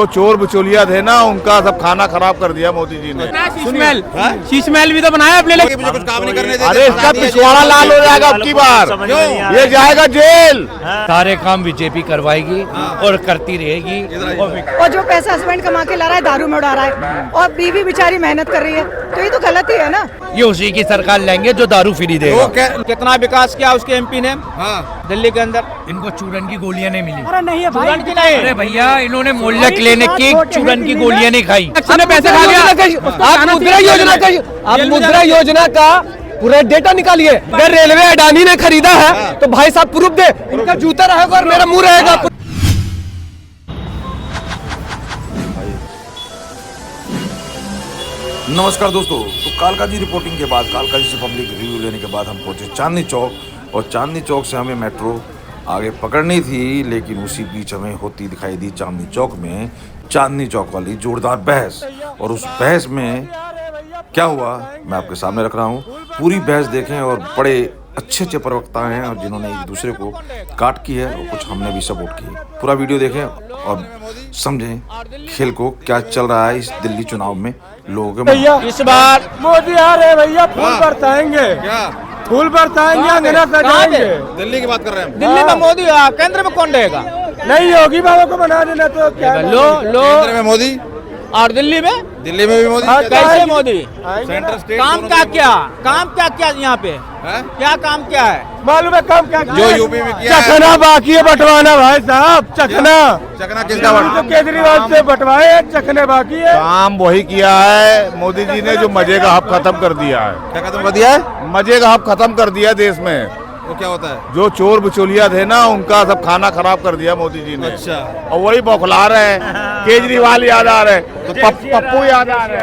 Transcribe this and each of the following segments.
तो चोर बिचौलिया थे ना, उनका सब खाना खराब कर दिया मोदी जी ने। शीश महल भी तो बनाया अपने लिए। मुझे कुछ काम नहीं करने देते। अरे इसका पिछवाड़ा लाल हो जाएगा अब की बार, ये जाएगा जेल। सारे काम बीजेपी करवाएगी और करती रहेगी। और जो पैसा हस्बैंड कमा के ला रहा है दारू में उड़ा रहा है और बीवी बेचारी मेहनत कर रही है, तो ये तो गलत ही है ना। ये उसी की सरकार लेंगे जो दारू फ्री देगा। कितना विकास किया उसके एमपी ने दिल्ली के अंदर। इनको चूरन की गोलियां नहीं मिली। अरे नहीं है भाई, चूरन की नहीं। अरे भैया इन्होंने मोहल्ला क्लिनिक की चूरन की गोलियां नहीं खाई। हमने पैसे खा लिया। आप मुद्रा योजना का पूरा डेटा निकालिए। अगर रेलवे अडानी ने खरीदा है तो भाई साहब प्रूफ दे। इनका जूता रहेगा और मेरा मुंह रहेगा। नमस्कार दोस्तों, तो कालका जी रिपोर्टिंग के बाद, कालका जी से पब्लिक रिव्यू लेने के बाद हम पहुंचे चांदनी चौक, और चांदनी चौक से हमें मेट्रो आगे पकड़नी थी, लेकिन उसी बीच हमें होती दिखाई दी चांदनी चौक में चांदनी चौक वाली जोरदार बहस। और उस बहस में क्या हुआ मैं आपके सामने रख रहा हूँ। पूरी बहस देखें, और बड़े अच्छे अच्छे प्रवक्ता हैं और जिन्होंने एक दूसरे को काट की है, और कुछ हमने भी सपोर्ट की है। पूरा वीडियो देखें और समझें खेल को क्या चल रहा है इस दिल्ली चुनाव में लोगों के। इस बार मोदी आ रहे भैया, फूल बरसाएंगे, फूल बरसाएंगे, अंगना सजाएंगे। दिल्ली की बात कर रहे हैं। दिल्ली में मोदी, केंद्र में कौन रहेगा? नहीं योगी बाबा को बना देना तो क्या। लो केंद्र में मोदी और दिल्ली में भी मोदी। कैसे मोदी? सेंटर स्टेट काम क्या किया यहाँ पे? क्या काम क्या है? मालूम है काम क्या जो यूपी में किया है। चखना बाकी है बंटवाना भाई साहब। चखना किसका तो केजरीवाल से बंटवाए, चखने बाकी है। काम वही किया है मोदी जी ने जो मजे का हब खत्म कर दिया है। क्या खत्म कर दिया है? मजे का हब खत्म कर दिया देश में। वो क्या होता है? जो चोर बिचौलिया थे ना, उनका सब खाना खराब कर दिया मोदी जी ने। अच्छा। और वही बौखला रहे हैं। केजरीवाल याद आ रहे, तो पप्पू याद आ रहे,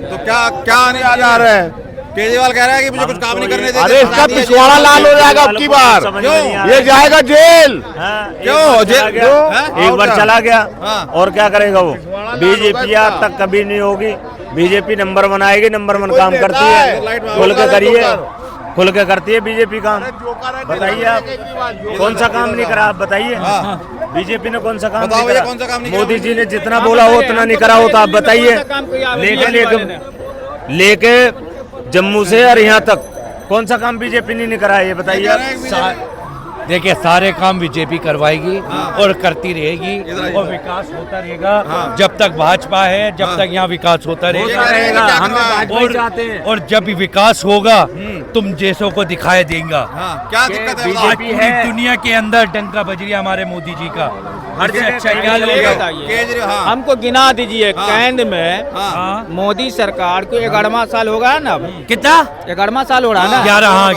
तो क्या आने याद आ रहे हैं। केजरीवाल कह रहा है कि मुझे कुछ काम नहीं करने देते। अरे इसका पिछवाड़ा लाल हो जाएगा अब की बार, ये जाएगा जेल। क्यों जेल? एक बार चला गया हाँ। और क्या करेगा वो? बीजेपी आज तक कभी नहीं होगी। बीजेपी नंबर 1 आएगी, नंबर 1 काम करती है। खुल के करिए, खुल के करती है बीजेपी काम। बताइए आप कौन सा काम नहीं करा, आप बताइए। बीजेपी ने कौन सा काम बताओ नहीं भैया, करा? कौन सा काम नहीं करा? मोदी जी ने जितना बोला हो उतना नहीं करा होता, आप बताइए। लेके जम्मू से और यहाँ तक कौन सा काम बीजेपी ने नहीं करा है, ये बताइए। देखिए सारे काम बीजेपी करवाएगी और करती रहेगी, और विकास होता रहेगा जब तक भाजपा है, जब तक यहाँ विकास होता रहेगा। हम भाजपा ही चाहते हैं। और जब भी विकास होगा तुम जैसों को दिखाई देगा। क्या दिक्कत है? आज पूरी दुनिया के अंदर डंका बज रहा हमारे मोदी जी का। हर से अच्छा क्या लोग केजरीवाल हमको गिना दीजिए। केंद्र में मोदी सरकार को 11वां साल होगा ना। कितना? 11वां साल हो रहा है ना। 11वां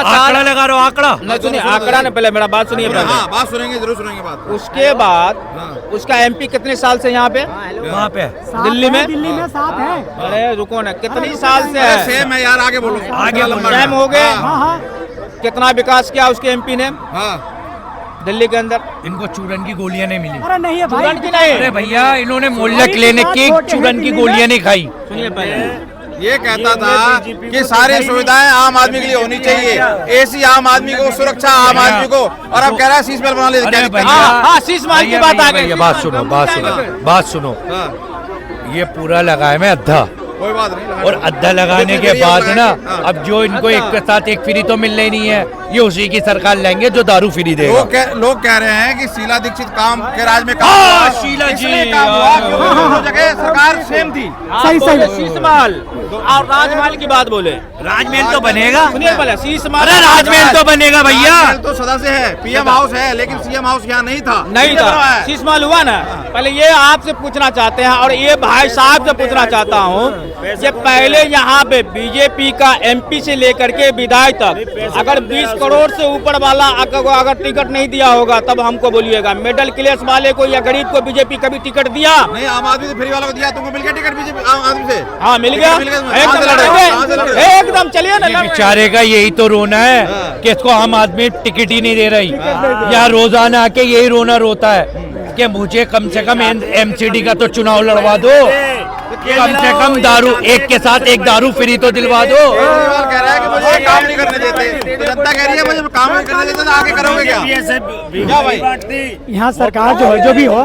साल आंकड़ा लगा रहा हूं, आंकड़ा नहीं सुनिए, आंकड़ा ने पहले मेरा बात सुनिए। बात सुनेंगे, जरूर सुनेंगे बात। उसके बाद उसका एमपी कितने साल से यहाँ पे? वहाँ पे दिल्ली में। 7 है। अरे रुको ना, कितनी साल से है? सेम है यार, आगे बोलो। आगे बोलो। टाइम हो गए। कितना विकास किया उसके एमपी ने दिल्ली के अंदर? इनको चूरन की गोलियां नहीं मिली। अरे नहीं है भाई, चूरन की नहीं। अरे भैया इन्होंने मोहल्ला क्लिनिक की चूरन की गोलियां नहीं खाई। सुनिए पहले, ये कहता था कि सारी सुविधाएं आम आदमी के लिए होनी चाहिए, एसी आम आदमी को, सुरक्षा आम आदमी को, और अब कह रहा है शीश महल बना ले। क्या दिक्कत है? हाँ, शीश महल की बात आ गई। बात सुनो। ये पूरा लगाए में अद्धा, कोई बात नहीं। और अद्धा लगाने के बाद ना अब जो इनको एक के साथ एक फ्री तो मिलने ही नहीं है, ये उसी की सरकार लेंगे जो दारू फ्री देगा। लोग कह रहे हैं कि शीला दीक्षित काम के राज में शीला जी दोनों जगह सरकार सेम थी। सही शीश महल और राजमहल की बात बोले। राजमहल तो बनेगा। सुनिए पहले, शीश महल। अरे राजमहल तो बनेगा भैया। तो सदा से है, पीएम हाउस है, लेकिन सीएम हाउस यहाँ नहीं था। नहीं था, शीश महल हुआ ना। पहले ये आपसे पूछना चाहते हैं, और ये भाई साहब से पूछना चाहता हूँ, ये पहले यहाँ पे बीजेपी का एमपी से लेकर के विधायक तक अगर 20 करोड़ से ऊपर वाला अगर टिकट नहीं दिया होगा तब हमको बोलिएगा। मिडिल क्लास वाले को या गरीब को बीजेपी कभी टिकट दिया नहीं? आम आदमी से फ्री वाला को दिया, तुमको मिल गया टिकट बीजेपी आम आदमी से? हाँ मिल गया, एकदम। चलिए ना, बेचारे का यही तो रोना है कि इसको आम आदमी टिकट ही नहीं दे रही। यहाँ रोजाना आके यही रोना रोता है कि मुझे कम से कम एमसीडी का तो चुनाव लड़वा दो, कम से कम दारू एक के साथ एक दारू फ्री तो दिलवा दो। केजरीवाल कह रहा है कि मुझे काम नहीं करने देते, तो जनता कह रही है मुझे काम नहीं करने देते, तो आगे करोगे क्या? क्या भाई? यहाँ सरकार जो है जो भी हो,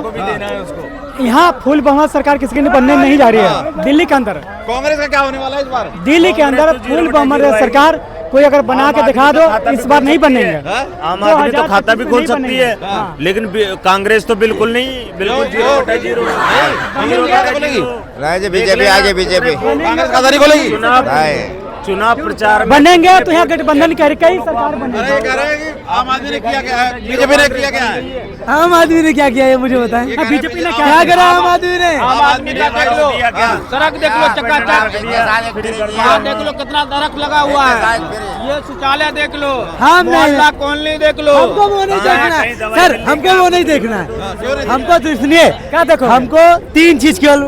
यहाँ फुल बहुमत सरकार किसी की बनने नहीं जा रही है। दिल्ली के अंदर कांग्रेस का क्या होने वाला है इस बार? दिल्ली के अंदर फुल बहुमत सरकार कोई अगर बना के दिखा दो, इस बार नहीं बनेंगे। आम आदमी तो खाता भी खोल सकती है, लेकिन कांग्रेस तो बिल्कुल नहीं, बिल्कुल जीरो। बीजेपी आगे, बीजेपी कांग्रेस खाता नहीं खोलेगी। चुनाव प्रचार बनेंगे तो यहाँ गठबंधन कई सरकार बनेगी। कह रहे हैं कि आम आदमी ने किया क्या है, बीजेपी ने किया क्या है? आम आदमी ने क्या किया है मुझे बताएं। बीजेपी ने क्या करा? आम आदमी ने देख लो, सड़क देख लो, चकाचक देख लो, कितना दरख्त लगा हुआ है। ये शौचालय देख लो, मोहल्ला कॉलोनी देख लो। हमको वो नहीं देखना है सर, हमको वो नहीं देखना है। हमको तो सुनिए क्या देखो, हमको 3 चीज केवल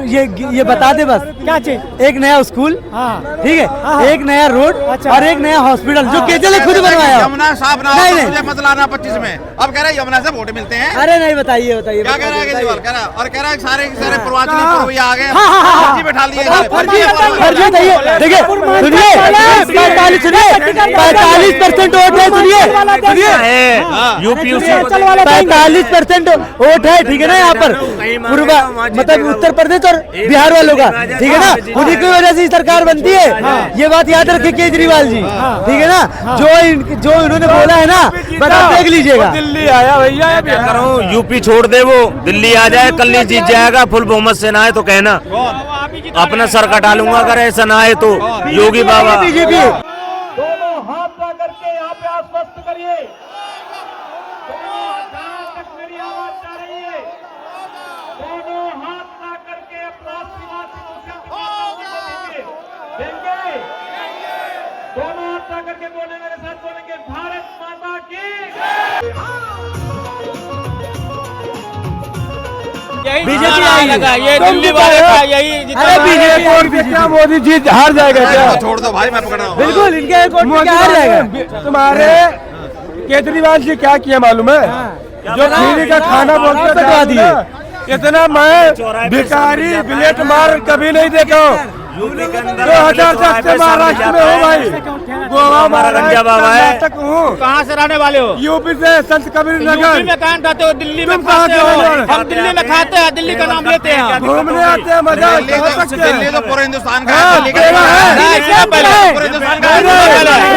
ये बता दे बस। क्या चीज? एक नया स्कूल, ठीक है, एक नया रोड, और एक नया हॉस्पिटल जो केजल ने खुद बनवाया। यमुना साफ ना हो तो मुझे मत लाना 25 में। अब कह रहे हैं यमुना से वोट मिलते हैं। अरे नहीं, बताइए क्या कह रहा है केजरीवाल? कह रहा है और कह रहा है सारे प्रवासी आ गए, फर्जी बैठा लिए। देखिए सुनिए, 45% वोट है। सुनिए यूपी 45% वोट है, ठीक है ना। यहाँ पर पूर्व मतलब उत्तर प्रदेश और बिहार वालों का, ठीक है ना। उन्हीं की वजह से सरकार बनती है। ये बात याद रखिए केजरीवाल जी, ठीक है ना। जो इन्होंने बोला है ना, बस आप देख लीजिएगा। दिल्ली आया भैया, क्या करूं, यूपी छोड़ दे, वो दिल्ली आ जाए, कल ही जीत जाएगा। फुल बहुमत से ना आए तो कहना अपना सर कटा लूंगा, अगर ऐसा ना आए तो। योगी बाबा बीजेपी दोनों हाथ ला करके यहाँ पे आश्वस्त करिए, मेरी आवाज जा रही है। दोनों हाथ ला करके अपना देंगे। दोनों हाथ ला करके बोले, मेरे साथ बोलेंगे, भारत माता की। बीजेपी आएगा, ये दिल्ली वाले का यही। अरे बीजेपी क्या मोदी जी हार जाएगा क्या? छोड़ दो भाई, मैं पकड़ रहा हूँ। बिल्कुल इनके मोदी हार जाएगा। तुम्हारे केजरीवाल जी क्या किया मालूम है? जो फ्री का खाना बोलते कटवा दिए। इतना मैं भिखारी बिलेट मार कभी नहीं देखा हूँ। 2007 से महाराष्ट्र में हूँ भाई, गोवा गंजा बाबा है। कर्नाटक हूँ। कहाँ से रहने वाले हो? यूपी से संत कबीर यूपी नगर। में कहाँ खाते हो? दिल्ली में तुम कहाँ खाते हो? से हो? हम दिल्ली में खाते हैं, दिल्ली का नाम लेते हैं। घूमने आते हैं, मजा दिल्ली तो पूरे हिंदुस्तान का हाँ, है। दिल्ली का तेरा है। नहीं, इससे पहले पूरे हिंदुस्तान का है।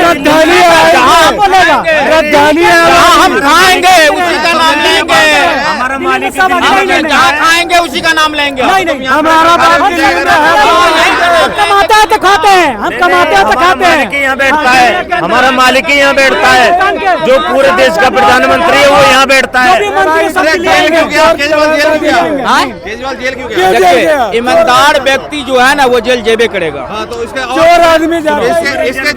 राजधानी है, जहाँ बोलेगा, राजधानी है। जहाँ हम खाएंगे उसी का नाम लेंगे। हमारा मालिक हम जहाँ खाएंगे उसी का नाम लेंगे। हमारा बाप दिल्ली में है। कमाते हैं तो खाते हैं, हम कमाते हैं तो खाते हैं। मालिक यहाँ बैठता है, हमारा मालिक ही यहाँ बैठता है। जो पूरे देश का प्रधानमंत्री है वो यहाँ बैठता है। जेल क्यों गया? केजरीवाल जेल क्यों गया? हाँ? केजरीवाल जेल क्यों गया? देखिए, ईमानदार व्यक्ति जो है ना वो जेल जेबे करेगा। हाँ, तो इसके चोर आदमी जा रहे हैं। इसके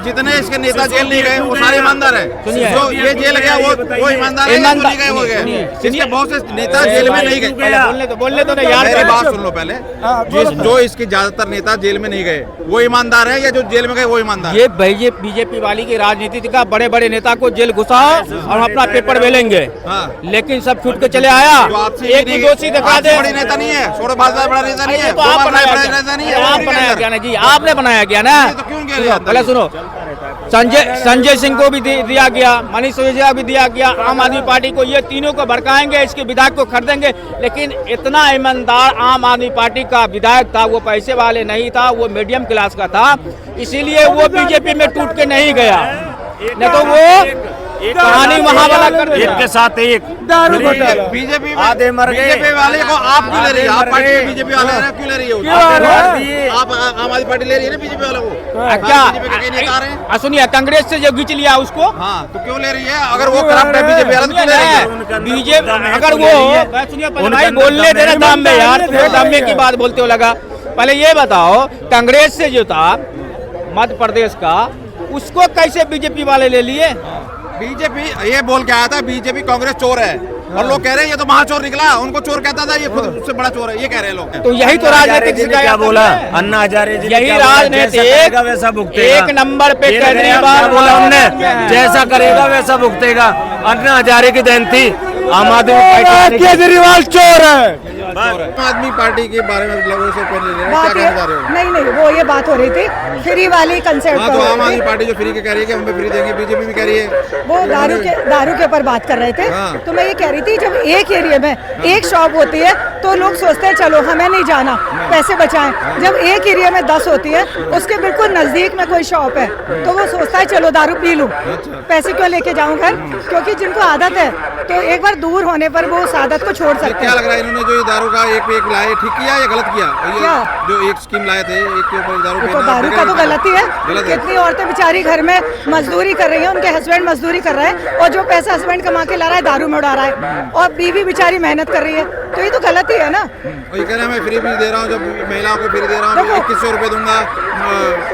जितने इसके नेता जेल नहीं गए वो सारे ईमानदार है। जो ये जेल गया वो ईमानदार है, जो नहीं गए वो गए। इसके बहुत से नेता जेल में नहीं गए। बोलने तो नहीं यार, मेरी बात सुन लो पहले। जो इसके ज्यादातर नेता जेल में नहीं गए वो ईमानदार है, या जो जेल में गए वो ईमानदार? ये बीजेपी वाली की राजनीति का बड़े बड़े नेता को जेल घुसाओ और अपना पेपर बेलेंगे, लेकिन सब छूट के चले आया। एक भी दोषी दिखा दे। बड़ी नेता नहीं है, छोड़ो भाजपा बड़ा नेता नहीं है, तो आप बनाया नेता क्या ना जी, आपने बनाया क्या ना? तो क्यों गया? पहले सुनो, संजय सिंह को भी दिया गया, मनीष सिसोदिया भी दिया गया, आम आदमी पार्टी को, ये तीनों को भड़काएंगे, इसके विधायक को खरीदेंगे। लेकिन इतना ईमानदार आम आदमी पार्टी का विधायक था, वो पैसे वाले नहीं था, वो मीडियम क्लास का था, इसीलिए वो बीजेपी में टूट के नहीं गया। नहीं तो वो कहानी वहाँ वाला कर एक के साथ एक बीजेपी आधे मर गए। बीजेपी वाले को आप क्यों ले रही है? आप पार्टी बीजेपी वाले क्यों ले रही है? आप आम आदमी पार्टी ले रही है ना बीजेपी वालों को? क्या सुनिए, कांग्रेस से जो घिंच लिया उसको, हाँ, तो क्यों ले रही है? अगर वो करप्ट है बीजेपी वाला तो क्यों ले रही है? बीजेपी अगर वो सुनिए, भाई बोलने देना दाम में यार, दाम में की बात बोलते हो लगा। पहले ये बताओ, कांग्रेस से जो था मध्य प्रदेश का, उसको कैसे बीजेपी वाले ले लिए? बीजेपी ये बोल के आया था बीजेपी कांग्रेस चोर है, और लोग कह रहे हैं ये तो महाचोर निकला, उनको चोर कहता था, ये खुद उससे बड़ा चोर है, ये कह रहे हैं लोग। तो यही तो राजनीतिक क्या बोला अन्ना हजारे जी, यही राजनीतिक वैसा भुगतेगा। एक नंबर पे केजरीवाल बोला हमने, जैसा करेगा वैसा भुगतेगा। अन्ना हजारे की जयंती आम आदमी पार्टी। केजरीवाल चोर है, आम आदमी पार्टी के बारे में लोगों से ओपिनियन ले रहे हैं, क्या बात ये कहना चाह रहे हो? नहीं वो ये बात हो रही थी फ्री वाली कंसेप्ट हाँ, तो आम आदमी पार्टी जो फ्री के कह रही है कि हम पे फ्री देंगे, बीजेपी भी कह रही है। वो दारू के ऊपर बात कर रहे थे। हाँ। तो मैं ये कह रही थी जब एक एरिया में एक शॉप होती है तो लोग सोचते हैं चलो हमें नहीं जाना, पैसे बचाएं। जब एक एरिया में 10 होती है, उसके बिल्कुल नजदीक में कोई शॉप है तो वो सोचता है चलो दारू पी लूं, पैसे क्यों लेके जाऊं घर, क्योंकि जिनको आदत है तो एक बार दूर होने पर वो उस आदत को छोड़ सकते क्या हैं। लग रहा है इन्होंने जो ये दारू का एक लाए ठीक किया या गलत किया? ये क्या? जो एक स्कीम लाए थे एक के ऊपर दारू तो पीना, दारू का तो गलत ही है। गलत है। कितनी औरतें बेचारी घर में मजदूरी कर रही हैं, उनके हस्बैंड मजदूरी कर रहा है और जो पैसा हस्बैंड कमा के ला रहा है दारू में उड़ा रहा है और बीवी बेचारी मेहनत कर रही है, तो ये तो गलत ही है ना। वही कह रहे हैं मैं फ्री भी दे रहा हूँ, जब महिलाओं को फ्री दे रहा हूँ, देखो। 2100 रुपए दूंगा,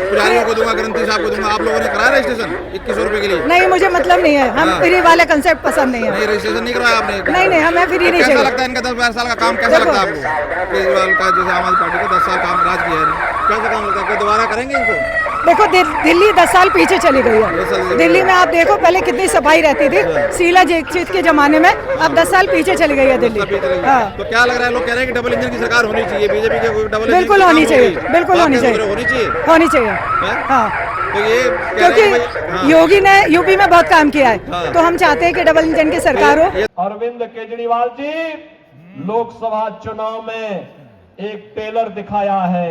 पुजारियों को दूंगा, ग्रंथी साहब को दूंगा। आप लोगों ने कराया रजिस्ट्रेशन 2100 रुपए के लिए? नहीं मुझे मतलब नहीं है, हम फ्री वाले कंसेप्ट पसंद नहीं है। नहीं, रजिस्ट्रेशन नहीं कराया आपने? नहीं हमें फ्री नहीं कैसा चाहिए। लगता है इनका 10-12 साल का काम? कैसा देखो। लगता है आपको केजरीवाल का? जैसे आम आदमी पार्टी का 10 साल काम राज किया है, कैसा काम लगता है? क्या दोबारा करेंगे इनको? देखो दिल्ली 10 साल पीछे चली गई है। दिल्ली में आप देखो पहले कितनी सफाई रहती थी शीला दीक्षित के जमाने में, अब 10 साल पीछे चली गई है दिल्ली। हाँ। तो क्या लग रहा है, लोग कह रहे हैं कि डबल इंजन की सरकार होनी चाहिए, बीजेपी के कोई डबल इंजन बिल्कुल की होनी सरकार चाहिए, होगी? बिल्कुल आप होनी क्या चाहिए, सोच रहे हो, होनी चाहिए? होनी चाहिए। हैं? हाँ तो ये कह रहे क्योंकि हैं भाई, हाँ। योगी ने यूपी में बहुत काम किया है, तो हम चाहते हैं कि डबल इंजन की सरकार हो। अरविंद केजरीवाल जी लोकसभा चुनाव में एक टेलर दिखाया है,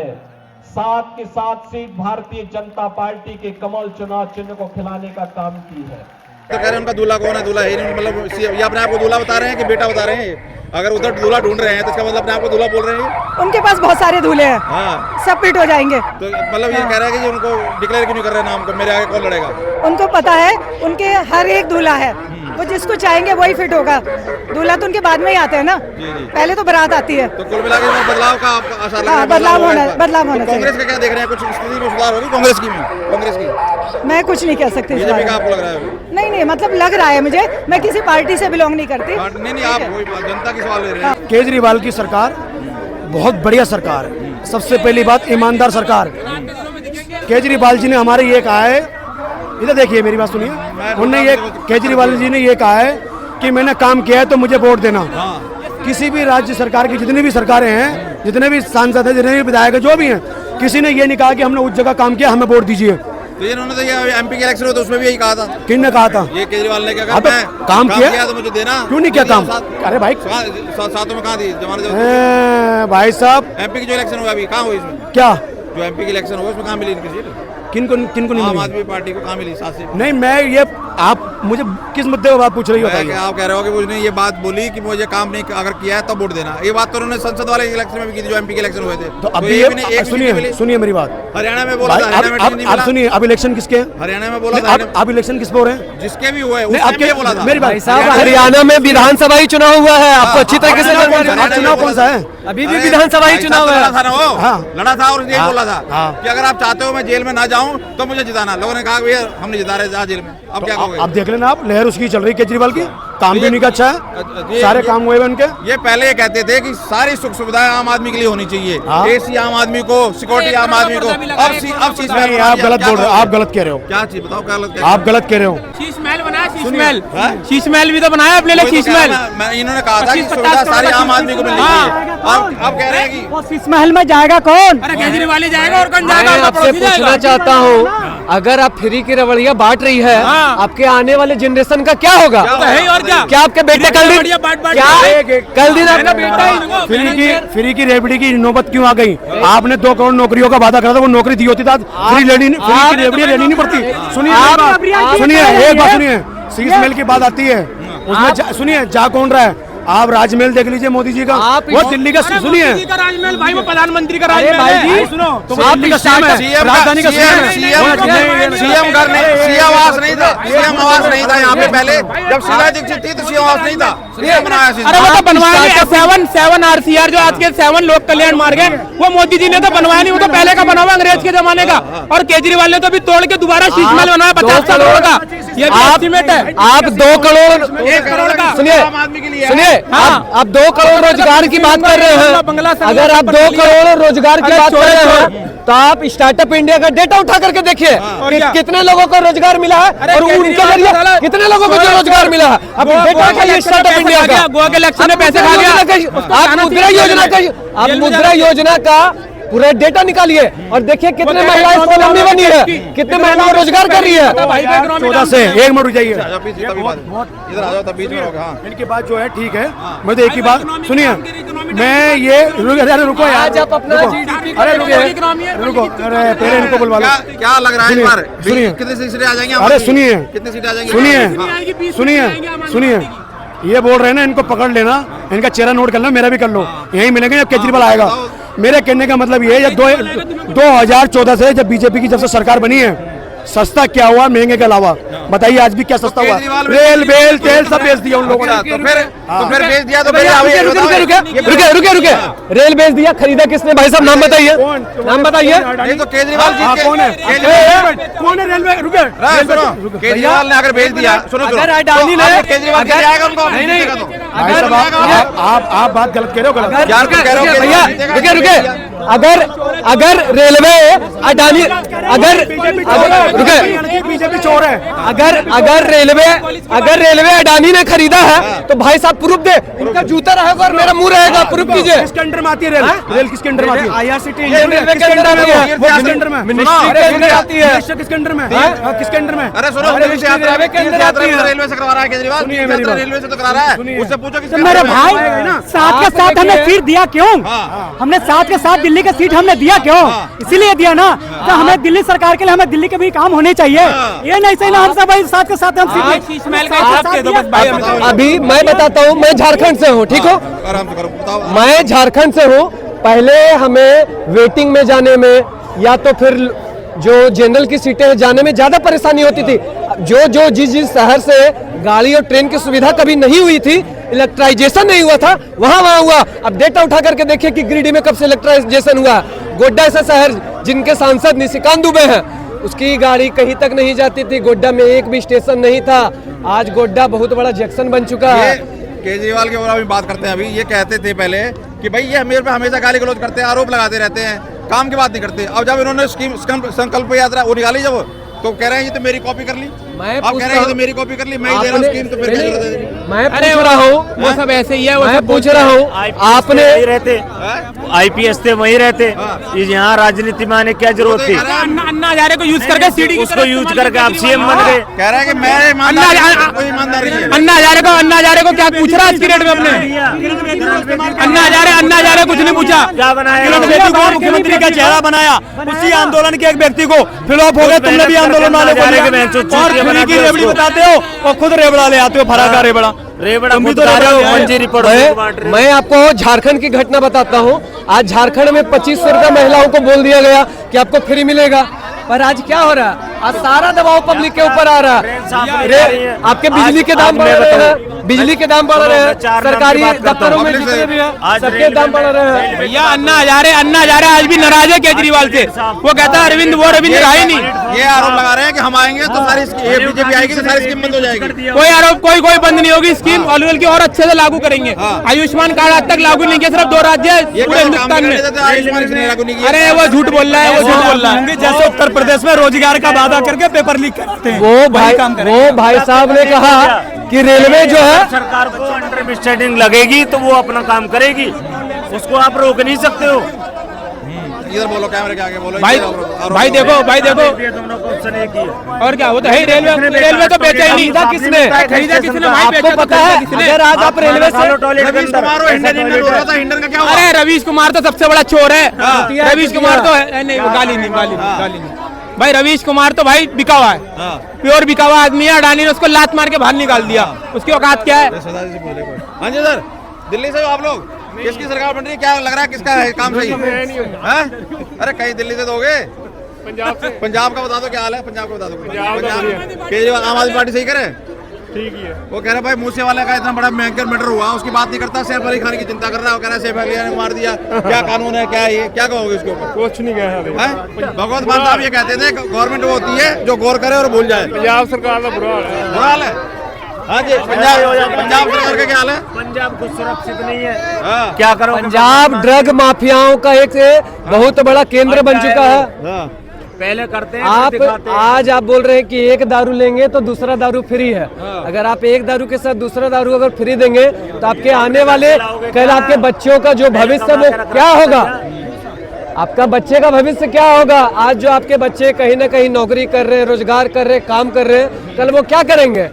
7 की 7 सीट भारतीय जनता पार्टी के कमल चुनाव चिन्ह को खिलाने का काम की है। तो कह रहे हैं उनका दूल्हा कौन है? दूल्हा है नहीं, मतलब ये अपने आप को दूल्हा बता रहे हैं कि बेटा बता रहे हैं? अगर उधर दूल्हा ढूंढ रहे हैं तो इसका मतलब अपने आप को दूल्हा बोल रहे हैं? उनके पास बहुत सारे दूल्हे हैं, हाँ, सब फिट हो जाएंगे। तो मतलब ये कह रहे हैं कि उनको डिक्लेयर क्यों नहीं कर रहे नाम को, मेरे आगे कौन लड़ेगा? उनको पता है उनके हर एक दूल्हा है, वो जिसको चाहेंगे वही फिट होगा। दूल्हा तो उनके बाद में ही आते हैं ना, पहले तो बारात आती है। तो कुल मिला के बदलाव का आपका आसार लग रहा है? हाँ, बदलाव होना तो चाहिए। कांग्रेस का क्या देख रहे हैं? कुछ स्थिति में सुधार होगी कांग्रेस की में? कांग्रेस की मैं कुछ नहीं कह सकती इस बीजेपी बारे का में। आपको लग रहा है? नहीं मतलब लग रहा है मुझे, मैं किसी पार्टी से बिलोंग नहीं करती। नहीं आप वही जनता की सवाल ले रहे हैं। केजरीवाल की सरकार बहुत बढ़िया सरकार है। सबसे पहली बात ईमानदार सरकार। केजरीवाल जी ने हमारे ये कहा है, इधर देखिए मेरी बात सुनिए, उन्होंने ये केजरीवाल जी ने ये कहा है कि मैंने काम किया है तो मुझे वोट देना। किसी भी राज्य सरकार की जितनी भी सरकारें हैं, जितने भी सांसद हैं, जितने भी विधायक हैं, जो भी हैं, किसी ने ये नहीं कहा कि हमने उस जगह काम किया हमें वोट दीजिए। तो ये इन्होंने तो ये एमपी के इलेक्शन हुआ तो उसमें भी यही कहा था। किसने कहा था? ये केजरीवाल ने क्या हाँ, तो मैं काम किया तो मुझे देना। क्यों नहीं किया काम? अरे भाई सातों में कहाँ दी जमानत? भाई साहब एमपी की जो इलेक्शन हुआ अभी कहाँ हुई इसमें? क्या जो एमपी की इलेक्शन हुआ उसमें कहाँ मिली इनकी सीट? किनको नहीं आम मिली? आदमी पार्टी को कहाँ मिली? 7 सीट। नहीं मैं ये आप मुझे किस मुद्दे पर बात पूछ रही हो? बताइए। आप कह रहे हो कि उसने ये बात बोली कि मुझे काम नहीं अगर किया है तब वोट देना। ये बात तो उन्होंने संसद वाले इलेक्शन में भी की थी जो एमपी के इलेक्शन हुए थे। तो अभी सुनिए मेरी बात। हरियाणा में बोला था, हरियाणा में आप सुनिए, अब इलेक्शन किसके हैं? हरियाणा में बोला था, आप इलेक्शन किस पे हो रहे हैं? जिसके भी हुए आपके बोला था मेरी बात साहब हरियाणा में विधानसभा ही चुनाव हुआ है, आपको अच्छी तरीके से चुनाव कौन सा है? अभी भी विधानसभा ही चुनाव है। लड़ा था और यही बोला था कि अगर आप चाहते हो मैं जेल में ना जाऊं तो मुझे जिताना। लोगों ने कहा भैया हम नहीं जिता रहे, जा जेल में। अब क्या कहोगे? आप देख लेना, आप लहर उसकी चल रही केजरीवाल की, काम भी नहीं का अच्छा है, सारे काम हुए उनके। ये पहले ये कहते थे कि सारी सुख सुविधाएं आम आदमी के लिए होनी चाहिए, एसी आम आदमी को, सिक्योरिटी आम आदमी को। अब चीज में आप गलत बोल रहे हो, आप गलत कह रहे हो। क्या चीज बताओ? क्या गलत? आप गलत कह रहे हो। शीश महल बनाया, शीश महल भी तो बनाया अपने लिए। शीश महल इन्होंने कहा था कि सुविधा सारी आम आदमी को मिलनी चाहिए। अब कह रहे हैं कि शीश महल में जाएगा कौन? अरे केजरीवाल ही जाएगा और कौन मैं जाएगा? आपसे पूछना चाहता हूँ, अगर आप फ्री की रबड़ियाँ बांट रही है, आपके आने वाले जनरेशन का क्या होगा? और क्या आपके बेटे कल दिन फ्री की रेवड़ी की नौबत क्यों आ गई? आपने 2 करोड़ नौकरियों का वादा करा था, वो नौकरी दी होती था, फ्री की रेवड़ी लेनी नहीं पड़ती। सुनिए एक बात सुनिए, शीश महल की बात आती है उसमें सुनिए जा कौन रहा है? आप राजमहल देख लीजिए मोदी जी का, वो दिल्ली का। सुनिए राजमहल भाई, वो प्रधानमंत्री का अरे राजमहल भाई है। जी, सुनो, तो आप दिल्ली का सीएम है, राजधानी का सीएम है। सीएम घर नहीं, सीएम आवास नहीं था, सीएम आवास नहीं था यहाँ पे पहले। जब शीला दीक्षित थी तो सीएम आवास नहीं था, सीएम बनाया। अरे वो तो बनवाया नहीं, 7 RCR जो आज के 7 लोक कल्याण मार्ग है, वो मोदी जी ने तो बनवाया नहीं, वो तो पहले का बना हुआ अंग्रेज के जमाने का। और केजरीवाल ने तो अभी तोड़ के दोबारा शीश महल बनाया 50 करोड़ का। ये एस्टीमेट है। आप 2 करोड़ 1 करोड़ का सुनिए आम आदमी के लिए सुनिए आप 2 करोड़ रोजगार की बात कर रहे हैं। अगर आप 2 करोड़ रोजगार की बात कर रहे हैं तो आप स्टार्टअप इंडिया का डेटा उठा करके देखिए कि कितने लोगों को रोजगार मिला है और उनके जरिए कितने लोगों को रोजगार मिला है। अब डेटा खाली स्टार्टअप इंडिया का, गोवा के इलेक्शन में पैसे खा गया। आप मुद्रा योजना का पूरा डेटा निकालिए और देखिए कितने महिलाएं स्वावलंबी बनी है, कितने महिलाएं रोजगार कर रही है। 14 से 1 मिनट रुक जाइए। इधर आ जाओ, तब बीच में रहोगे। हाँ, इनकी बात जो है ठीक है, मैं तो एक ही बात सुनिए, मैं ये रुको यार, आज आप अपना GDP अरे रुको, अरे पहले इनको बुलवा लो। क्या लग रहा है इस बार सुनिए, कितनी सीटें आ जाएंगी? अरे सुनिए, कितनी सीटें आ जाएंगी? सुनिए, ये बोल रहे हैं ना, इनको पकड़ लेना, इनका चेहरा नोट कर लो, मेरा भी कर लो, यहीं मिलेंगे जब केजरीवाल आएगा। मेरे कहने का मतलब ये है, जब 2014 से जब बीजेपी की जब से सरकार बनी है, सस्ता क्या हुआ महंगे के अलावा? बताइए आज भी क्या सस्ता हुआ? रेल बेल तेल सब बेच दिया उन लोगों ने। तो फिर बेच दिया तो रुके रेल बेच दिया, खरीदा किसने भाई साहब? नाम बताइए, नाम बताइए। नहीं तो केजरीवाल कौन है रेलवे? रुके, केजरीवाल ने अगर भेज दिया, सुनो अगर अडानी ने केजरीवाल के जाएगा उनको नहीं, आप बात गलत कह रहे हो, गलत यार कह रहे हो भैया। रुके अगर रेलवे अडानी बीजेपी चोर है। अगर रेलवे अडानी ने खरीदा है तो भाई साहब प्रूफ दे, इनका जूता रहेगा और मेरा मुंह रहेगा, प्रूफ कीजिए। किसके अंडर में आती है रेल किसके अंडर में आती है? IRCT इंडियन रेलवे के अंडर में है, वो किसके अंडर में? मिनिस्ट्री के अंदर आती है। किसके अंडर में? किसके अंडर में? अरे सुनो, रेलवे से करवा रहा है केजरीवाल, रेलवे से तो करा रहा है, उससे पूछो कि मेरे भाई साथ के साथ हमने सीट दिया क्यों? हमने साथ के साथ दिल्ली का सीट हमने दिया क्यों? इसीलिए दिया ना, तो हमें दिल्ली सरकार के लिए हमें दिल्ली के भी काम होने चाहिए। ये नहीं सही ना, हम सब भाई साथ के साथ हम अभी मैं बताता हूँ, मैं झारखंड से हूँ, ठीक हो? आराम से करो, बताओ। मैं झारखंड से हूँ। पहले हमें वेटिंग में जाने में या तो फिर जो जनरल की सीटें जाने में ज्यादा परेशानी होती थी। जिस शहर से गाड़ी और ट्रेन की सुविधा कभी नहीं हुई थी, इलेक्ट्राइजेशन नहीं हुआ था, वहाँ हुआ। अब डेटा उठा करके देखिए कि गिरिडीह में कब से इलेक्ट्राइजेशन हुआ। गोड्डा ऐसा शहर जिनके सांसद निशिकांत दुबे हैं, उसकी गाड़ी कहीं तक नहीं जाती थी, गोड्डा में एक भी स्टेशन नहीं था। आज गोड्डा बहुत बड़ा जंक्शन बन चुका है। केजरीवाल के बारे में बात करते हैं। अभी ये कहते थे पहले कि भाई ये मेरे पे हमेशा गाली गलौज करते हैं, आरोप लगाते रहते हैं, काम की बात नहीं करते। अब जब इन्होंने स्कीम संकल्प यात्रा वो निकाली जब, तो कह रहे हैं ये तो मेरी कॉपी कर ली। आप कह रहे हैं ये तो मेरी कॉपी कर ली, मैं ही दे रहा हूं स्कीम, तो फिर मैं पूछ रहा हूँ, वो सब ऐसे ही है। मैं पूछ रहा हूँ, आपने रहते IPS थे वहीं रहते, यहाँ राजनीति में आने क्या जरूरत थी? अन्ना हजारे को यूज करके सीडी उसको यूज करके आप CM बन गए। कह रहा है कि मैं ईमानदारी अन्ना हजारे को क्या पूछ रहा है आज की डेट में? अपने अन्ना हजारे कुछ नहीं पूछा, क्या बनाया? बेटी को मुख्यमंत्री का चेहरा बनाया, उसी आंदोलन के एक व्यक्ति को फ्लॉप हो गए। तुमने भी आंदोलन वाले को रेबड़ी बताते हो और खुद रेबड़ा ले आते हो, फरा का रेबड़ा। तुम भी तो मंजी रिपोर्ट। मैं आपको झारखंड की घटना बताता हूँ। आज झारखंड में 2500 रुपया महिलाओं को बोल दिया गया कि आपको फ्री मिलेगा, पर आज क्या हो रहा है? आज सारा दबाव पब्लिक के ऊपर आ रहा है। आपके बिजली के दाम बढ़ रहे हैं, बिजली के दाम बढ़ रहे हैं, सरकारी दफ्तरों में जितने भी हैं सबके दाम बढ़ रहे हैं। भैया अन्ना हजारे आज भी नाराज है केजरीवाल से। वो कहता है अरविंद रहा ही नहीं। ये आरोप लगा रहे हैं कि हम आएंगे तो सारी बीजेपी आएगी तो सारी स्कीम बंद हो जाएगी। कोई आरोप कोई बंद नहीं होगी स्कीम, बल्कि और अच्छे से लागू करेंगे। आयुष्मान कार्ड आज तक लागू नहीं किया, सिर्फ 2 राज्य पूरे हिंदुस्तान में। अरे वो झूठ बोल रहा है, वो झूठ बोल रहा है। जैसे उत्तर प्रदेश में रोजगार का वादा करके पेपर लीक कराते हैं, वो भाई साहब ने कहा कि रेलवे जो है सरकार को अंडरस्टैंडिंग लगेगी तो वो अपना काम करेगी, उसको आप रोक नहीं सकते हो। इधर बोलो, कैमरे के आगे बोलो। भाई देखो और क्या होता है? रेलवे तो बेचा ही नहीं। किसने खरीदा किसने? आपको पता है? अगर आज आप रेलवे से अरे रवीश कुमार तो सबसे बड़ा चोर है। रवीश कुमार तो नहीं, गाली नहीं भाई। रवीश कुमार तो भाई बिका हुआ है, प्योर बिका हुआ आदमी है। अडानी ने उसको लात मार के बाहर निकाल दिया, उसकी औकात क्या है? हाँ जी सर, दिल्ली से हो आप लोग? किसकी सरकार बन रही है? क्या लग रहा है किसका है काम सही है? अरे कहीं दिल्ली से दोगे? पंजाब का बता दो, क्या हाल है पंजाब का बता दो। केजरीवाल आम आदमी पार्टी सही करे? ठीक ही है। वो कह रहा है भाई मूसेवाला का इतना बड़ा भयंकर मर्डर हुआ, उसकी बात नहीं करता, सैफ अली खान की चिंता कर रहा है। वो कह रहा है सैफ अली खान ने मार दिया, क्या कानून है, क्या है ये, क्या कहोगे इसके ऊपर? कुछ नहीं कहा। भगवत मान साहब ये कहते थे गवर्नमेंट वो होती है जो गौर करे और भूल जाए। पंजाब सरकार का बुरा हाल है। बुरा हाल है। हाँ जी, पंजाब सरकार का क्या हाल है? पंजाब को सुरक्षित नहीं है, हाँ। क्या करो? पंजाब ड्रग माफियाओं का एक बहुत बड़ा केंद्र बन चुका है। हाँ। पहले करते हैं आप दिखाते हैं। आज आप बोल रहे हैं कि एक दारू लेंगे तो दूसरा दारू फ्री है। अगर आप एक दारू के साथ दूसरा दारू अगर फ्री देंगे तो आपके आने वाले कल आपके बच्चों का जो भविष्य वो क्या होगा? आपका बच्चे का भविष्य क्या होगा? आज जो आपके बच्चे कहीं ना कहीं नौकरी कर रहे हैं, रोजगार कर रहे हैं, काम कर रहे हैं, कल वो क्या करेंगे?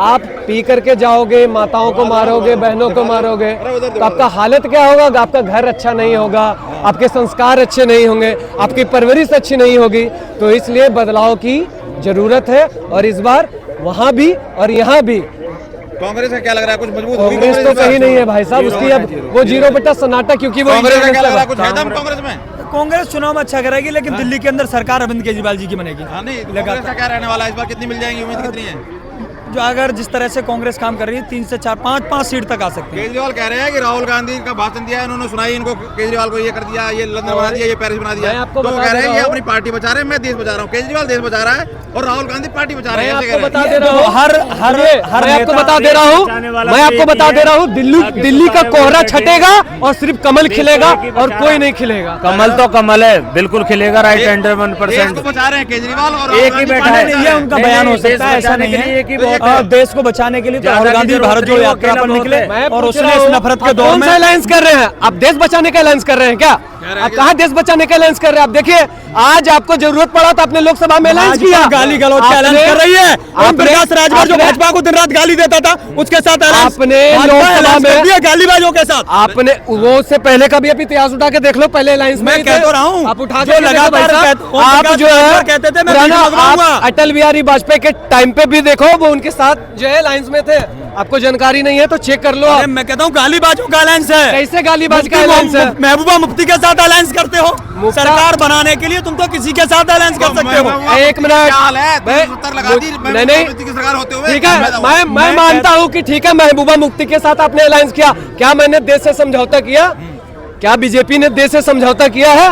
आप पी करके जाओगे, माताओं को मारोगे, बहनों को मारोगे, तो आपका हालत क्या होगा? आपका घर अच्छा नहीं होगा, आपके संस्कार अच्छे नहीं होंगे, आपकी परवरिश अच्छी नहीं होगी। तो इसलिए बदलाव की जरूरत है और इस बार वहाँ भी और यहाँ भी। कांग्रेस का क्या लग रहा है? कुछ मजबूत होगी कांग्रेस तो कहीं नहीं है भाई साहब, उसकी अब वो 0 सन्नाटा, क्योंकि वो कांग्रेस का क्या लग रहा है? कुछ है दम कांग्रेस में? कांग्रेस चुनाव में अच्छा करेगी, लेकिन दिल्ली के अंदर सरकार अरविंद केजरीवाल जी की बनेगी। हाँ नहीं, कांग्रेस का क्या रहने वाला है इस बार? कितनी मिल जाएंगी? उम्मीद कितनी है? जो अगर जिस तरह से कांग्रेस काम कर रही है 3 से 4 5 सीट तक आ सकती है। केजरीवाल कह रहे हैं कि राहुल गांधी का भाषण दिया है, इन्होंने सुनाई, इनको केजरीवाल को ये कर दिया, ये लंदन बना दिया, ये पेरिस बना दिया। तो वो कह रहे हैं ये अपनी पार्टी बचा रहे हैं, मैं देश बचा रहा हूँ। केजरीवाल देश बचा रहा है और राहुल गांधी पार्टी बचा रहे हैं। मैं आपको बता ये दे रहा हूँ, देखो, हर मैं आपको बता दे रहा हूँ, मैं आपको बता दे रहा हूँ, दिल्ली का कोहरा छटेगा और सिर्फ कमल खिलेगा और कोई नहीं खिलेगा। कमल तो कमल है, बिल्कुल खिलेगा। राइट हैंडर 1% देश को बचा रहे हैं केजरीवाल और एक ही बैठा है। ये उनका बयान हो सकता है, ऐसा नहीं है। एक ही बहुत है। देश को बचाने के लिए तो राहुल गांधी भारत जोड़ो यात्रा पर निकले मैं और पूछ उसने रहा इस हूँ, नफरत के आप दौर कौन में सा अलायंस कर रहे हैं? आप देश बचाने का अलायंस कर रहे हैं क्या? आप कहाँ देश बचाने का अलायंस कर रहे हैं? आप देखिए, आज आपको जरूरत पड़ा तो आपने लोकसभा में अलायंस किया, गाली गलौज का ऐलान कर रही है। ओम प्रकाश राजभर जो भाजपा को दिन रात गाली देता था, उसके साथ आपने लोकसभा में गालीबाजों के साथ आपने वो उससे पहले का भी अभी इतिहास उठा के देख लो, पहले अलायंस में मैं कह तो रहा हूँ, आप उठा जो के लगातार आप जो है कहते थे मैं पुराना वीडियो बनवाऊंगा। आप अटल बिहारी वाजपेयी के टाइम पे भी देखो, वो उनके साथ जो है अलायंस में थे। आपको जानकारी नहीं है तो चेक कर लो। अरे मैं कहता हूँ गालीबाजों का अलायंस है। कैसे गालीबाज का अलायंस है? महबूबा मुफ्ती के साथ अलायंस करते हो। सरकार बनाने के लिए तुम तो किसी के साथ अलायंस कर सकते हो। एक मिनट, नहीं नहीं, ठीक है, मैं मानता हूँ कि ठीक है, महबूबा मुफ्ती के साथ आपने अलायंस किया। क्या मैंने देश से समझौता किया? क्या बीजेपी ने देश से समझौता किया है?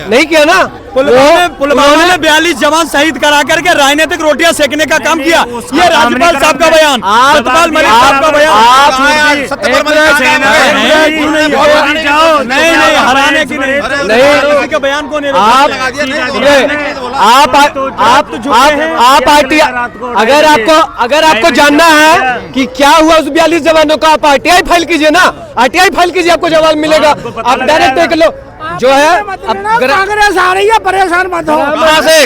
नहीं किया ना। पुलवामा में 42 जवान शहीद करा करके राजनीतिक रोटियां सेकने का काम किया। ये राज्यपाल साहब का बयान, सत्यपाल मलिक साहब का बयान। नहीं हराने की नहीं के बयान को नहीं। अगर आपको जानना है कि क्या हुआ उस 42 जवानों का, आप RTI फाइल कीजिए ना, RTI फाइल कीजिए, आपको जवाब मिलेगा। आप डायरेक्ट देख लो जो है। कांग्रेस आ रही है, परेशान मत हो।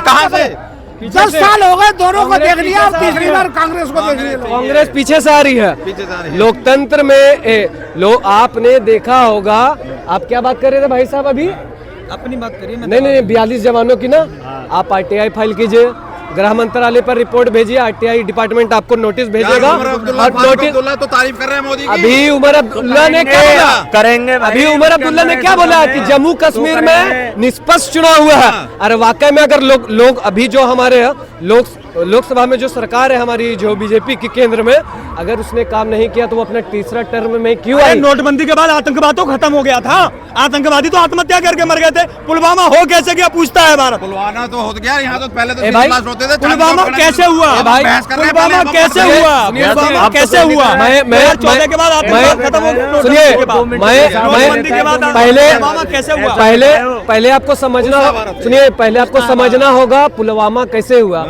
कहाँ से 10 साल हो गए, दोनों को देख लिया, अब तीसरी बार कांग्रेस को देख लिया। कांग्रेस पीछे से आ रही है। लोकतंत्र में आपने देखा होगा। आप क्या बात कर रहे थे भाई साहब अभी? अपनी बात करिए। नहीं 42 जवानों की ना, आप RTI फाइल कीजिए, गृह मंत्रालय पर रिपोर्ट भेजिए, RTI डिपार्टमेंट आपको नोटिस भेजेगा। और नोटिस तो तारीफ कर रहे हैं मोदी की। अभी उमर अब्दुल्ला ने क्या बोला? करेंगे। अभी उमर अब्दुल्ला ने क्या बोला कि जम्मू कश्मीर में निष्पक्ष चुनाव हुआ है। अरे वाकई में अगर लोग अभी जो हमारे लोकसभा में जो सरकार है हमारी, जो बीजेपी की केंद्र में, अगर उसने काम नहीं किया तो वो अपना तीसरा टर्म में क्यों आई? नोटबंदी के बाद आतंकवाद तो खत्म हो गया था। आतंकवादी तो आत्महत्या करके मर गए थे। पुलवामा हो कैसे गया पूछता है भारत। पुलवामा तो हो गया, यहाँ तो पहले तो होते थे। पुलवामा कैसे हुआ? पुलवामा कैसे हुआ? पुलवामा कैसे हुआ? मैं 14 के बाद आतंकवाद खत्म हो गया। सुनिए, नोटबंदी के बाद पुलवामा कैसे हुआ? पहले आपको समझना होगा पुलवामा कैसे हुआ।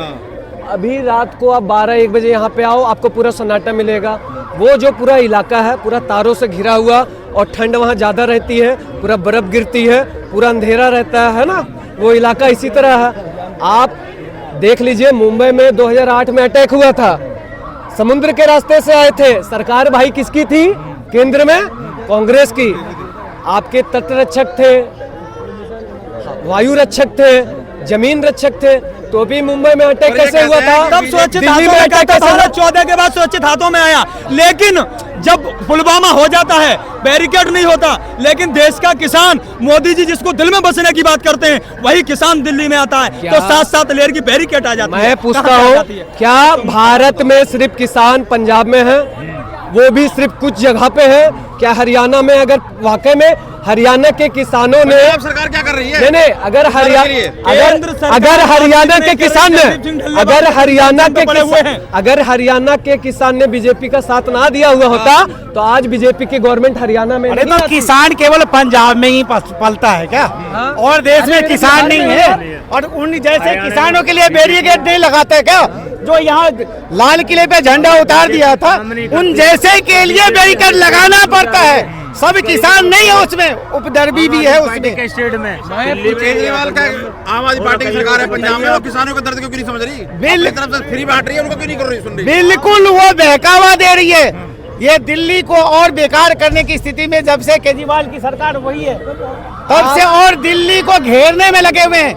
अभी रात को आप 12-1 बजे यहाँ पे आओ, आपको पूरा सन्नाटा मिलेगा। वो जो पूरा इलाका है पूरा तारों से घिरा हुआ, और ठंड वहाँ ज़्यादा रहती है, पूरा बर्फ गिरती है, पूरा अंधेरा रहता है ना, वो इलाका इसी तरह है। आप देख लीजिए, मुंबई में 2008 में अटैक हुआ था, समुद्र के रास्ते से आए थे। सरकार भाई किसकी थी केंद्र में? कांग्रेस की। आपके तट रक्षक थे, वायु रक्षक थे, जमीन रक्षक थे, तो भी मुंबई में अटैक कैसे हुआ था? तब सुरक्षित हाथों में अटैक 14 के बाद सुरक्षित हाथों में आया। लेकिन जब पुलवामा हो जाता है, बैरिकेड नहीं होता, लेकिन देश का किसान, मोदी जी जिसको दिल में बसने की बात करते हैं, वही किसान दिल्ली में आता है तो 7-7 लेयर की बैरिकेड आ जाती है। मैं पूछता हूँ, क्या भारत में सिर्फ किसान पंजाब में है? वो भी सिर्फ कुछ जगह पे है क्या? हरियाणा में अगर वाकई में हरियाणा के किसानों ने, पंजाब सरकार क्या कर रही है? नहीं, अगर हरियाणा के किसान ने, अगर हरियाणा के किसान ने बीजेपी का साथ ना दिया हुआ होता तो आज बीजेपी की गवर्नमेंट हरियाणा में अरे तो किसान केवल पंजाब में ही पलता है क्या? और देश में किसान नहीं है? और उन जैसे किसानों के लिए बैरिकेड नहीं लगाते क्या? जो यहाँ लाल किले पे झंडा उतार दिया था, उन जैसे के लिए बैरिकेड लगाना पड़ता है। सब किसान नहीं है उसमें, उपद्रवी भी है उसमें। स्टेट में केजरीवाल का आम आदमी पार्टी की सरकार है पंजाब में, वो किसानों के दर्द क्यों नहीं समझ रही? अपनी तरफ से फ्री बांट रही है, उनको क्यों नहीं कर रही, सुन रही? बिल्कुल वो बहकावा दे रही है। ये दिल्ली को और बेकार करने की स्थिति में जब से केजरीवाल की सरकार वही है, तब से और दिल्ली को घेरने में लगे हुए हैं,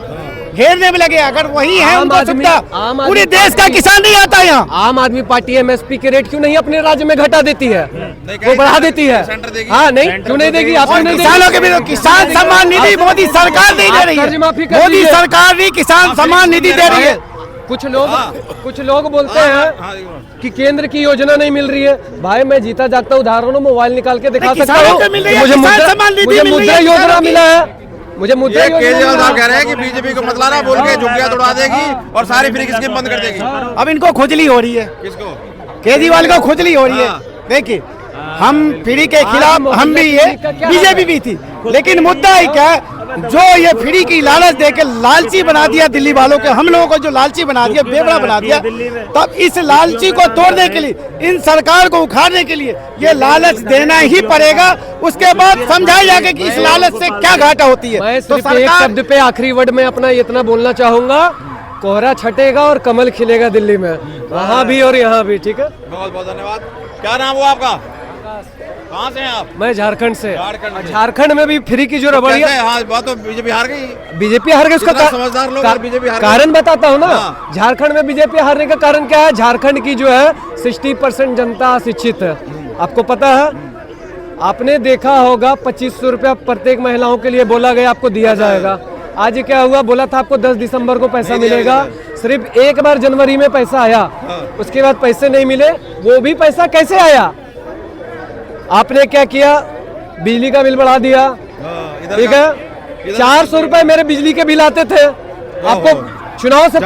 घेरने में लगे। अगर वही है उनको सुविधा, पूरे देश का किसान नहीं आता यहाँ। आम आदमी पार्टी एमएसपी के रेट क्यों नहीं अपने राज्य में घटा देती है, वो बढ़ा देती है? हाँ, नहीं क्यों नहीं देगी? आप किसानों के भी किसान सम्मान निधि मोदी सरकार नहीं दे रही है, मोदी सरकार भी किसान सम्मान निधि दे रही है। कुछ लोग बोलते हैं कि केंद्र की योजना नहीं मिल रही है। भाई मैं जीता जागता उदाहरण मोबाइल निकाल के दिखा सकता हूँ, मुझे मुद्रा योजना मिला है, मुझे मुद्रा योजना। केजरीवाल साहब कह रहे हैं कि बीजेपी को मतलाना बोल के झुग्गियां तोड़ा देगी और सारी फ्री स्कीम बंद कर देगी। अब इनको खुजली हो रही है, किसको? केजरीवाल को खुजली हो रही है। देखिए, हम फ्री के खिलाफ हम भी है, बीजेपी भी थी, लेकिन मुद्दा ही क्या है, जो ये फ्री की लालच देके लालची बना दिया दिल्ली वालों के, हम लोगों को जो लालची बना दिया, बेवड़ा बना दिया, तब इस लालची को तोड़ने के लिए, इन सरकार को उखाड़ने के लिए ये लालच देना ही पड़ेगा। उसके बाद समझाया जाएगा कि इस लालच से क्या घाटा होती है। मैं सिर्फ एक शब्द पे आखिरी वर्ड में अपना इतना बोलना चाहूंगा, कोहरा छटेगा और कमल खिलेगा दिल्ली में, वहाँ भी और यहाँ भी। ठीक है, बहुत बहुत धन्यवाद। क्या नाम हुआ आपका? कहाँ से हैं आप? मैं झारखंड से। झारखंड में भी फ्री की जो रबड़िया, हाँ, बात तो बीजेपी हार गई। बीजेपी हार गई, उसका समझदार लोग बीजेपी हार गई। कारण बताता हूँ ना। झारखंड में बीजेपी हारने का कारण क्या है? झारखंड की जो है 60% जनता शिक्षित है, आपको पता है। आपने देखा होगा 2500 रुपया प्रत्येक महिलाओं के लिए बोला गया आपको दिया जाएगा। आज क्या हुआ? बोला था आपको 10 दिसंबर को पैसा मिलेगा, सिर्फ एक बार जनवरी में पैसा आया, उसके बाद पैसे नहीं मिले। वो भी पैसा कैसे आया? आपने क्या किया? बिजली का बिल बढ़ा दिया, ठीक है। 400 रुपए मेरे बिजली के बिल आते थे। आपको चुनाव से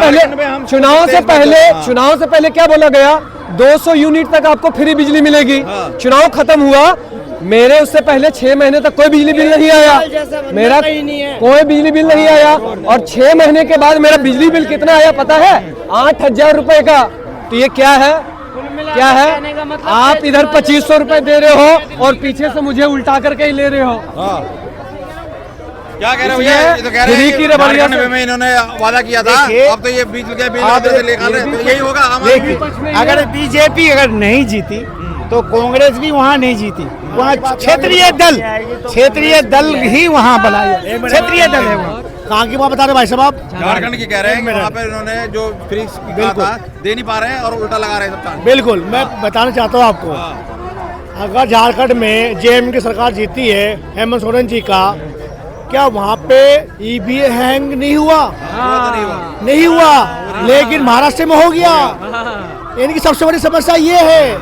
पहले क्या बोला गया? 200 यूनिट तक आपको फ्री बिजली मिलेगी। चुनाव खत्म हुआ, मेरे उससे पहले 6 महीने तक कोई बिजली बिल नहीं आया, मेरा कोई बिजली बिल नहीं आया। और 6 महीने के बाद मेरा बिजली बिल कितना आया पता है? 8000 रुपए का। तो ये क्या है? क्या है? आप इधर 2500 रुपए दे रहे हो और पीछे से मुझे उल्टा करके ही ले रहे हो। क्या कह रहे हो? ये तो कह रहे हैं कि झारखंड में इन्होंने वादा किया था, अब तो ये बीच के बिल से लेकर रहे, तो यही होगा। अगर बीजेपी अगर नहीं जीती तो कांग्रेस भी वहाँ नहीं जीती, वहाँ क्षेत्रीय दल ही वहाँ बनाए, क्षेत्रीय दल है वहाँ। कहाँ की बात बता रहे भाई साहब आप? झारखंड की कह रहे हैं कि वहाँ पे इन्होंने जो फ्री कहा था दे नहीं पा रहे हैं और उल्टा लगा रहे हैं सब। बिल्कुल, मैं बताना चाहता हूँ आपको, अगर झारखंड में जेएमएम की सरकार जीती है, हेमंत सोरेन जी का, क्या वहाँ पे ईवीएम हैंग नहीं हुआ? नहीं हुआ, लेकिन महाराष्ट्र में हो गया। इनकी सबसे बड़ी समस्या ये है,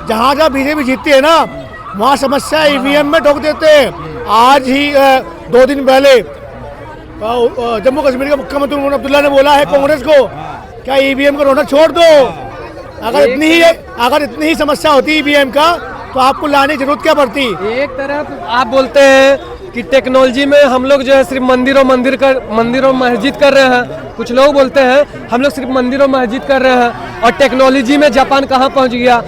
जहाँ जहाँ बीजेपी जीतती है ना, वहाँ समस्या ईवीएम में ठोक देते हैं। आज ही 2 दिन पहले जम्मू कश्मीर के मुख्यमंत्री मोहम्मद अब्दुल्ला ने बोला है कांग्रेस को, क्या ईवीएम का रौनक छोड़ दो। अगर इतनी ही समस्या होती ईवीएम का तो आपको लाने की जरूरत क्या पड़ती? एक तरफ आप बोलते हैं कि टेक्नोलॉजी में हम लोग जो है सिर्फ मंदिर और मस्जिद कर रहे हैं, कुछ लोग बोलते हैं हम लोग सिर्फ मंदिर और मस्जिद कर रहे हैं, और टेक्नोलॉजी में जापान कहाँ पहुँच गया।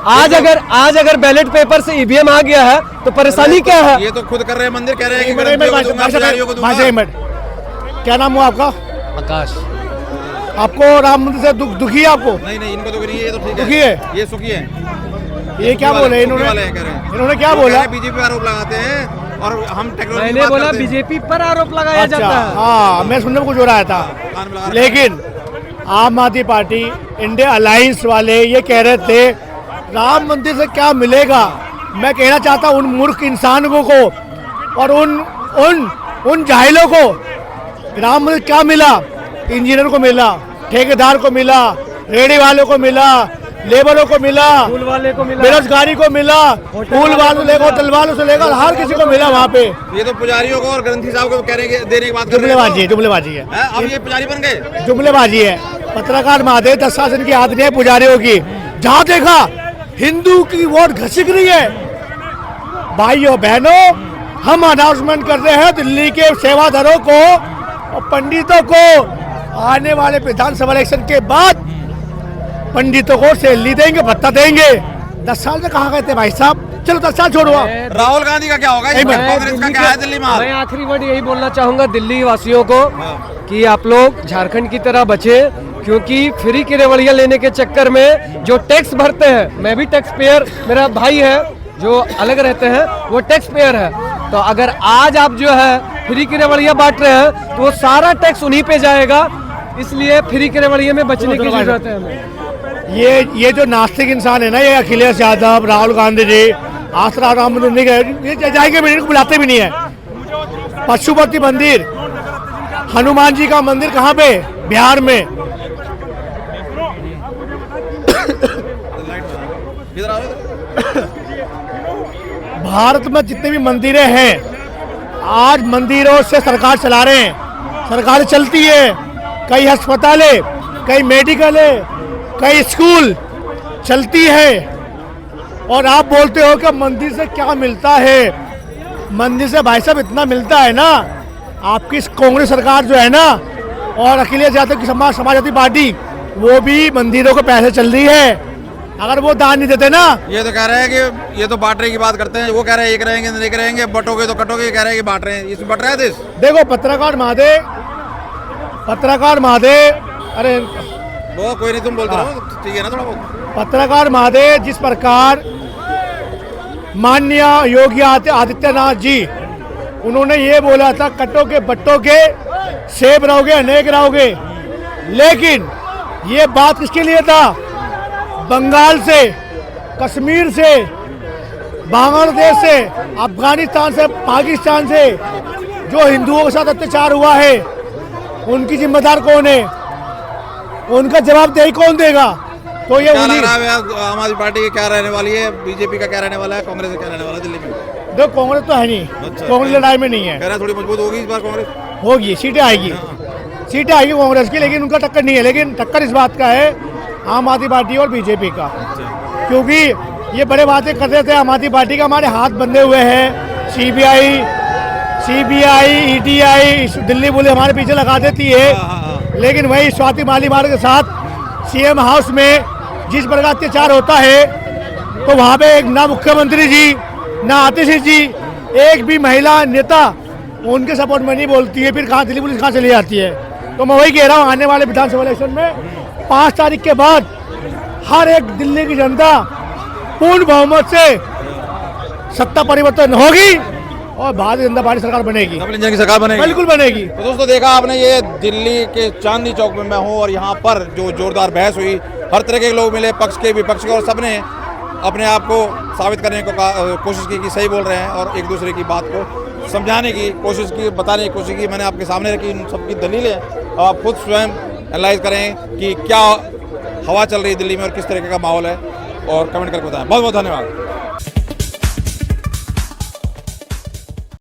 आज अगर बैलेट पेपर से ईवीएम आ गया है तो परेशानी क्या है? ये तो खुद कर रहे हैं, मंदिर कह रहे हैं। क्या नाम हुआ आपका? आकाश। आपको राम मंदिर से दुखी है? आपको नहीं, इनको दुखी नहीं है, ये तो ठीक है। दुखी है, ये सुखी है। ये क्या बोले इन्होंने क्या बोला? बीजेपी पर आरोप लगाते हैं और हम टेक्नोलॉजी। मैंने बोला बीजेपी पर आरोप लगाया जाता है। हाँ, मैं सुनने में कुछ हो रहा था, लेकिन आम आदमी पार्टी इंडिया अलायंस वाले ये कह रहे थे राम मंदिर से क्या मिलेगा। मैं कहना चाहता हूँ उन मूर्ख इंसानों को और उन जाहिलों को, राम मंदिर क्या मिला? इंजीनियर को मिला, ठेकेदार को मिला, रेडी वालों को मिला, लेबरों को मिला, फूल वाले को मिला, बेरोजगारी को मिला, फूल वालों से लेकर होटल वालों से लेकर हर किसी को मिला वहाँ पे। ये तो पुजारियों को और ग्रंथी साहब को कहने के देने की बात कर रहे जुमलेबाजी है, जुमलेबाजी है, हैं? अब ये पुजारी बन गए, जुमलेबाजी है। पत्रकार महादेव 10 शासन की आदत है पुजारियों की। जहाँ देखा हिंदू की वोट घसीक रही है। भाइयों बहनों, हम अनाउंसमेंट कर रहे हैं दिल्ली के सेवादारों को और पंडितों को, आने वाले विधानसभा इलेक्शन के बाद पंडितों को सैलरी देंगे, भत्ता देंगे। 10 साल में कहाँ गए थे भाई साहब? चलो 10 साल छोड़ो आप। राहुल गांधी का क्या होगा? कांग्रेस का क्या है दिल्ली में? मैं आखिरी वर्ड यही बोलना चाहूंगा दिल्ली वासियों को कि आप लोग झारखंड की तरह बचे, क्योंकि फ्री की रेवड़ियां लेने के चक्कर में जो टैक्स भरते हैं, मैं भी टैक्स पेयर, मेरा भाई है जो अलग रहते हैं वो टैक्स पेयर है, तो अगर आज आप जो है फ्री की रेवड़ियां बांट रहे हैं तो वो सारा टैक्स उन्हीं पे जाएगा, इसलिए फ्री की रेवड़िया में बचने की जरूरत है हमें। ये जो नास्तिक इंसान है ना, ये अखिलेश यादव, राहुल गांधी जी, आसरा राम मंदिर नहीं गए, ये जाएंगे भी नहीं, बुलाते भी नहीं है। पशुपति मंदिर, हनुमान जी का मंदिर कहाँ पे? बिहार में। भारत में जितने भी मंदिरें हैं, आज मंदिरों से सरकार चला रहे हैं, सरकार चलती है। कई अस्पताल है, कई मेडिकल है, कई स्कूल चलती है। और आप बोलते हो कि मंदिर से क्या मिलता है? मंदिर से भाई साहब इतना मिलता है ना, आपकी कांग्रेस सरकार जो है ना और अखिलेश यादव की समाजवादी पार्टी, वो भी मंदिरों को पैसे चल रही है। अगर वो दान नहीं देते ना, ये तो कह रहे हैं कि ये तो बांटने की बात करते हैं, वो कह रहे हैं एक रहेंगे नहीं रहेंगे, बटोगे तो कटोगे, कह रहे हैं कि बांट रहे हैं, इसमें बट रहा है देश। देखो पत्रकार महादेव, अरे वो कोई नहीं, तुम बोलते रहो, ठीक है ना थोड़ा बहुत। पत्रकार महादेव, जिस प्रकार माननीय योगी आदित्यनाथ जी, उन्होंने ये बोला था कटोगे बटोगे सेब रहोगे अनेक रहोगे, लेकिन ये बात किसके लिए था? बंगाल से, कश्मीर से, बांग्लादेश से, अफगानिस्तान से, पाकिस्तान से जो हिंदुओं के साथ अत्याचार हुआ है, उनकी जिम्मेदार कौन है? उनका जवाबदेही कौन देगा? तो ये क्या लग रहा है आम आदमी पार्टी की क्या रहने वाली है, बीजेपी का क्या रहने वाला है, कांग्रेस का क्या रहने वाला है दिल्ली में? देखो कांग्रेस तो है नहीं, कांग्रेस लड़ाई में नहीं है। कह रहा है थोड़ी मजबूत होगी इस बार कांग्रेस, होगी, सीटें आएगी कांग्रेस की, लेकिन उनका टक्कर नहीं है। लेकिन टक्कर इस बात का है आम आदमी पार्टी और बीजेपी का, क्योंकि ये बड़े बातें कर रहे थे आम आदमी पार्टी का, हमारे हाथ बंधे हुए हैं। सीबीआई, ईडीआई, दिल्ली पुलिस हमारे पीछे लगा देती है, लेकिन वही स्वाति मालीवाल के साथ सीएम हाउस में जिस प्रकार अत्याचार होता है, तो वहाँ पे एक ना मुख्यमंत्री जी, ना आतिशी जी, एक भी महिला नेता उनके सपोर्ट में नहीं बोलती है, फिर कहाँ दिल्ली पुलिस कहाँ चली जाती है? तो मैं वही कह रहा हूँ, आने वाले विधानसभा इलेक्शन में 5 तारीख के बाद हर एक दिल्ली की जनता पूर्ण बहुमत से सत्ता परिवर्तन होगी और भारतीय जनता पार्टी सरकार बनेगी, डबल इंजन की सरकार बनेगी, बिल्कुल बनेगी। तो दोस्तों देखा आपने, ये दिल्ली के चांदनी चौक में मैं हूँ और यहाँ पर जो जोरदार बहस हुई, हर तरह के लोग मिले, पक्ष के विपक्ष के, और सबने अपने आप को साबित करने को कोशिश की कि सही बोल रहे हैं और एक दूसरे की बात को समझाने की कोशिश की, बताने की कोशिश की। मैंने आपके सामने रखी इन सबकी दलीलें, और आप खुद स्वयं एनालाइज करें कि क्या हवा चल रही है दिल्ली में और किस तरीके का माहौल है, और कमेंट करके बताएं। बहुत बहुत धन्यवाद।